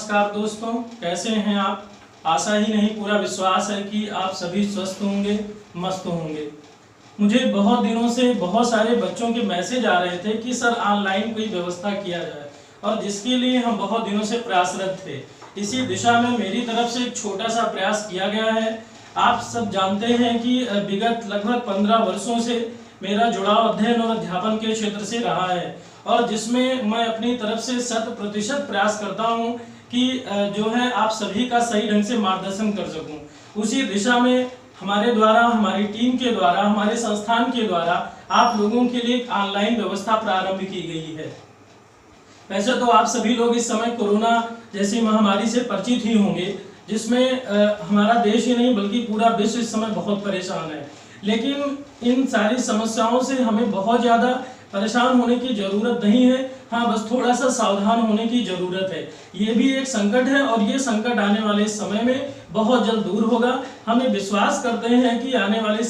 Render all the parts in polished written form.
नमस्कार दोस्तों, कैसे हैं आप। आशा ही नहीं पूरा विश्वास है कि आप सभी स्वस्थ होंगे, मस्त होंगे। मुझे बहुत दिनों से बहुत सारे बच्चों के मैसेज आ रहे थे कि सर ऑनलाइन कोई व्यवस्था किया जाए, और जिसके लिए हम बहुत दिनों से प्रयासरत थे। इसी दिशा में मेरी तरफ से एक छोटा सा प्रयास किया गया है। आप सब जानते हैं कि विगत लगभग 15 वर्षों से मेरा जुड़ाव अध्ययन और अध्यापन के क्षेत्र से रहा है, और जिसमें मैं अपनी तरफ से 100% प्रयास करता हूं कि जो है आप सभी का सही ढंग से मार्गदर्शन कर सकूं। उसी दिशा में हमारे द्वारा, हमारी टीम के द्वारा, हमारे संस्थान के द्वारा आप लोगों के लिए एक ऑनलाइन व्यवस्था प्रारंभ की गई है। वैसे तो आप सभी लोग इस समय कोरोना जैसी महामारी से परिचित ही होंगे, जिसमें हमारा देश ही नहीं बल्कि पूरा विश्व इस समय बहुत परेशान है। लेकिन इन सारी समस्याओं से हमें बहुत ज़्यादा परेशान होने की जरूरत नहीं है। हाँ, बस थोड़ा सा सावधान होने की जरूरत है। ये भी एक संकट है, और ये संकट आने वाले समय में बहुत जल्द दूर होगा। हमें विश्वास करते हैं कि आने वाले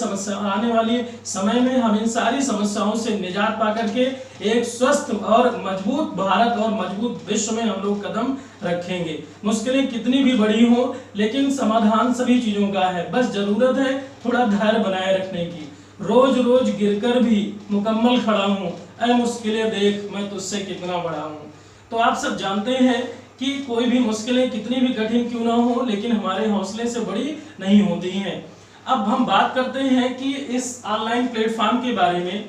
समय में हम इन सारी समस्याओं से निजात पा करके एक स्वस्थ और मजबूत भारत और मजबूत विश्व में हम लोग कदम रखेंगे। मुश्किलें कितनी भी बड़ी हो, लेकिन समाधान सभी चीजों का है। बस जरूरत है थोड़ा धैर्य बनाए रखने की। रोज रोज गिरकर भी मुकम्मल खड़ा हूँ, ऐ मुश्किलें देख मैं तुझसे कितना बड़ा हूँ। तो आप सब जानते हैं कि कोई भी मुश्किलें कितनी भी कठिन क्यों ना हो, लेकिन हमारे हौसले से बड़ी नहीं होती हैं। अब हम बात करते हैं कि इस ऑनलाइन प्लेटफॉर्म के बारे में।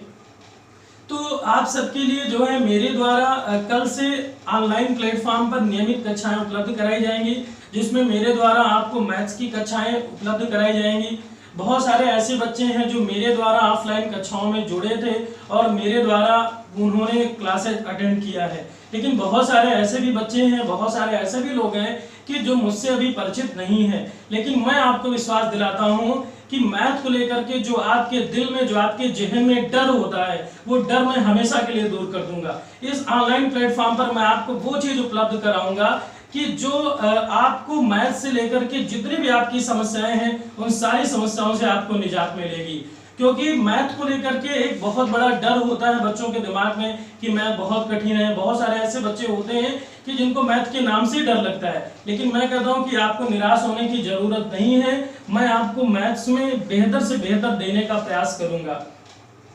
तो आप सबके लिए जो है मेरे द्वारा कल से ऑनलाइन प्लेटफॉर्म पर नियमित कक्षाएं उपलब्ध कराई जाएंगी, जिसमें मेरे द्वारा आपको मैथ्स की कक्षाएं उपलब्ध कराई जाएंगी। बहुत सारे ऐसे बच्चे हैं जो मेरे द्वारा ऑफलाइन कक्षाओं में जुड़े थे और मेरे द्वारा उन्होंने क्लासेस अटेंड किया है। लेकिन बहुत सारे ऐसे भी बच्चे हैं, बहुत सारे ऐसे भी लोग हैं कि जो मुझसे अभी परिचित नहीं है। लेकिन मैं आपको विश्वास दिलाता हूं कि मैथ को लेकर के जो आपके दिल में, जो आपके जहन में डर होता है, वो डर मैं हमेशा के लिए दूर कर दूंगा। इस ऑनलाइन प्लेटफॉर्म पर मैं आपको वो चीज उपलब्ध कराऊंगा कि जो आपको मैथ से लेकर के जितनी भी आपकी समस्याएं हैं, उन सारी समस्याओं से आपको निजात मिलेगी। क्योंकि मैथ को लेकर के एक बहुत बड़ा डर होता है बच्चों के दिमाग में कि मैथ बहुत कठिन है। बहुत सारे ऐसे बच्चे होते हैं कि जिनको मैथ के नाम से डर लगता है। लेकिन मैं कहता हूं कि आपको निराश होने की जरूरत नहीं है। मैं आपको मैथ्स में बेहतर से बेहतर देने का प्रयास करूंगा।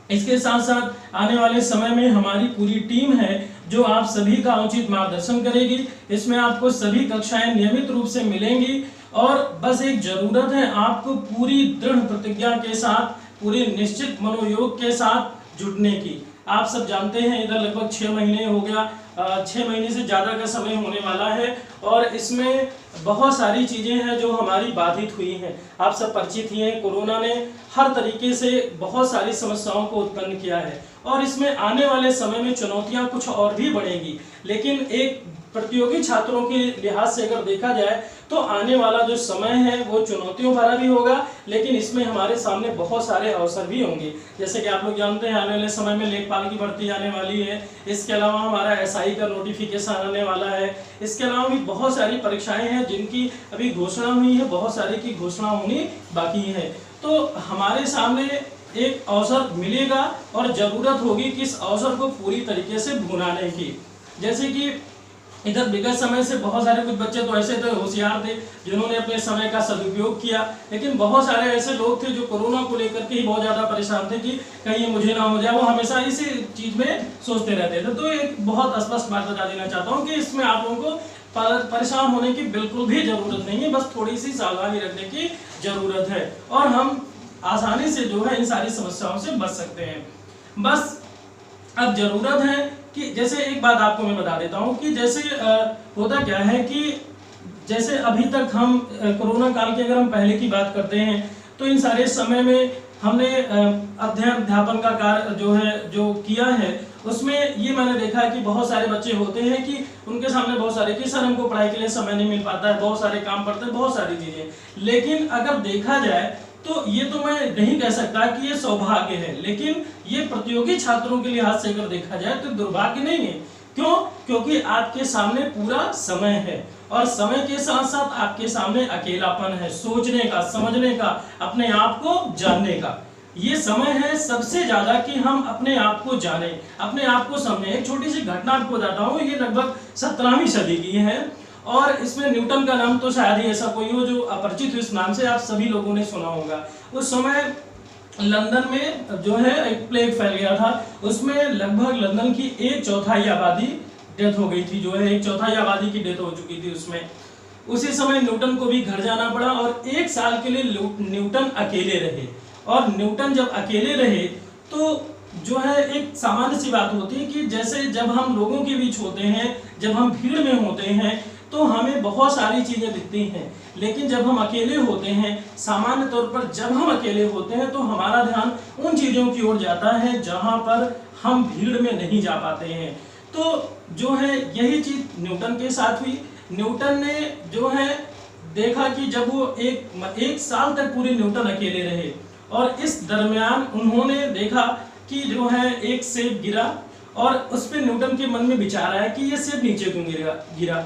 इसके साथ साथ आने वाले समय में हमारी पूरी टीम है जो आप सभी का उचित मार्गदर्शन करेगी। इसमें आपको सभी कक्षाएं नियमित रूप से मिलेंगी, और बस एक जरूरत है आपको पूरी दृढ़ प्रतिज्ञा के साथ, पूरे निश्चित मनोयोग के साथ जुटने की। आप सब जानते हैं इधर लगभग 6 महीने हो गया, 6 महीने से ज्यादा का समय होने वाला है, और इसमें बहुत सारी चीजें हैं जो हमारी बाधित हुई हैं। आप सब परिचित ही हैं, कोरोना ने हर तरीके से बहुत सारी समस्याओं को उत्पन्न किया है, और इसमें आने वाले समय में चुनौतियां कुछ और भी बढ़ेंगी। लेकिन एक प्रतियोगी छात्रों के लिहाज से अगर देखा जाए तो आने वाला जो समय है वो चुनौतियों भरा भी होगा, लेकिन इसमें हमारे सामने बहुत सारे अवसर भी होंगे। जैसे कि आप लोग जानते हैं आने वाले समय में लेखपाल की भर्ती आने वाली है। इसके अलावा हमारा एसआई का नोटिफिकेशन आने वाला है। इसके अलावा भी बहुत सारी परीक्षाएं हैं जिनकी अभी घोषणा हुई है, बहुत सारी की घोषणा होनी बाकी है। तो हमारे सामने एक अवसर मिलेगा, और जरूरत होगी कि इस अवसर को पूरी तरीके से भुनाने की। जैसे कि इधर विगत समय से बहुत सारे कुछ बच्चे तो ऐसे थे, होशियार थे, जिन्होंने अपने समय का सदुपयोग किया। लेकिन बहुत सारे ऐसे लोग थे जो कोरोना को लेकर के ही बहुत ज्यादा परेशान थे कि कहीं मुझे ना हो जाए। वो हमेशा इसी चीज में सोचते रहते थे। तो एक बहुत स्पष्ट बात बता देना चाहता हूँ कि इसमें आप लोगों को परेशान होने की बिल्कुल भी जरूरत नहीं है। बस थोड़ी सी सावधानी रखने की जरूरत है, और हम आसानी से जो है इन सारी समस्याओं से बच सकते हैं। बस अब जरूरत है कि जैसे एक बात आपको मैं बता देता हूं कि जैसे होता क्या है कि जैसे अभी तक हम कोरोना काल की अगर हम पहले की बात करते हैं तो इन सारे समय में हमने अध्ययन अध्यापन का कार्य जो किया है, उसमें ये मैंने देखा है कि बहुत सारे बच्चे होते हैं कि उनके सामने बहुत सारे कि सर हमको पढ़ाई के लिए समय नहीं मिल पाता है, बहुत सारे काम पड़ते हैं, बहुत सारी चीजें। लेकिन अगर देखा जाए तो ये तो मैं नहीं कह सकता कि ये सौभाग्य है, लेकिन ये प्रतियोगी छात्रों के लिहाज से अगर देखा जाए तो दुर्भाग्य नहीं है। क्यों? क्योंकि आपके सामने पूरा समय है, और समय के साथ साथ आपके सामने अकेलापन है, सोचने का, समझने का, अपने आप को जानने का। ये समय है सबसे ज्यादा कि हम अपने आप को जाने, अपने आप को समझें। एक छोटी सी घटना आपको बताता हूँ, ये लगभग 17वीं सदी की है, और इसमें न्यूटन का नाम तो शायद ही ऐसा कोई हो जो अपरिचित हो इस नाम से, आप सभी लोगों ने सुना होगा। उस समय लंदन में जो है एक प्लेग फैल गया था, उसमें लगभग लंदन की 1/4 आबादी डेथ हो गई थी, जो है 1/4 आबादी की डेथ हो चुकी थी उसमें। उसी समय न्यूटन को भी घर जाना पड़ा और 1 साल के लिए न्यूटन अकेले रहे। और न्यूटन जब अकेले रहे तो जो है एक सामान्य सी बात होती है कि जैसे जब हम लोगों के बीच होते हैं, जब हम भीड़ में होते हैं तो हमें बहुत सारी चीजें दिखती हैं, लेकिन जब हम अकेले होते हैं, सामान्य तौर पर जब हम अकेले होते हैं तो हमारा ध्यान उन चीजों की ओर जाता है जहां पर हम भीड़ में नहीं जा पाते हैं। तो जो है यही चीज न्यूटन के साथ हुई। न्यूटन ने जो है देखा कि जब वो एक साल तक पूरे न्यूटन अकेले रहे और इस दरमियान उन्होंने देखा कि जो है एक सेब गिरा और उस पे न्यूटन के मन में विचार आया कि ये सेब नीचे क्यों गिरा।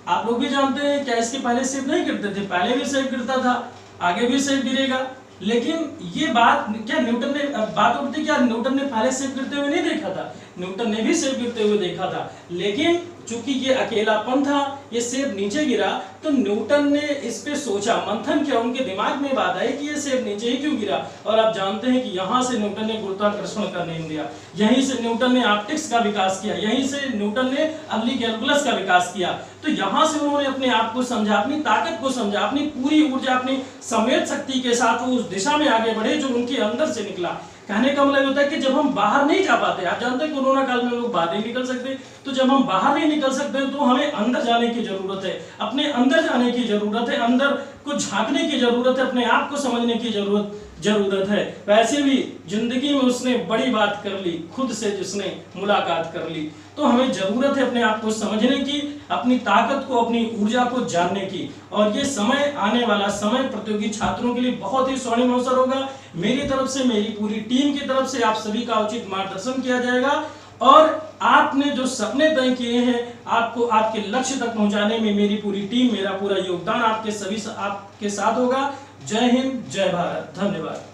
आप लोग भी जानते हैं क्या इसके पहले सेब नहीं गिरते थे, पहले भी सेब गिरता था, आगे भी सेब गिरेगा। लेकिन ये बात क्या न्यूटन ने बात उठती क्या न्यूटन ने पहले सेब गिरते हुए नहीं देखा था? न्यूटन ने भी सेब गिरते हुए देखा था, लेकिन चूंकि ये अकेलापन था, ये सेब नीचे गिरा, तो न्यूटन ने इस पे सोचा, मंथन किया, उनके दिमाग में बात आई कि ये सेब नीचे ही क्यों गिरा। और आप जानते हैं कि यहाँ से न्यूटन ने गुरुत्वाकर्षण का नियम दिया, यहीं से न्यूटन ने ऑप्टिक्स का विकास किया, यहीं से न्यूटन ने अर्ली कैलकुलस का विकास किया। तो यहाँ से उन्होंने अपने आप को समझा, अपनी ताकत को समझा, अपनी पूरी ऊर्जा, अपनी संवेद शक्ति के साथ वो उस दिशा में आगे बढ़े जो उनके अंदर से निकला। कहने का मतलब होता है कि जब हम बाहर नहीं जा पाते, आप जानते हैं कोरोना काल में लोग बाहर नहीं निकल सकते, तो जब हम बाहर नहीं निकल सकते तो हमें अंदर जाने की जरूरत है, अपने अंदर जाने की जरूरत है, अंदर को झांकने की जरूरत है, अपने आप को समझने की जरूरत है। वैसे भी जिंदगी में उसने बड़ी बात कर ली, खुद से जिसने मुलाकात कर ली। तो हमें जरूरत है अपने आप को समझने की, अपनी ताकत को, अपनी ऊर्जा को जानने की। और ये समय, आने वाला समय प्रतियोगी छात्रों के लिए बहुत ही स्वर्णिम अवसर होगा। मेरी तरफ से, मेरी पूरी टीम की तरफ से आप सभी का उचित मार्गदर्शन किया जाएगा और आपने जो सपने तय किए हैं, आपको आपके लक्ष्य तक पहुंचाने में मेरी पूरी टीम, मेरा पूरा योगदान आपके साथ होगा। जय हिंद, जय भारत, धन्यवाद।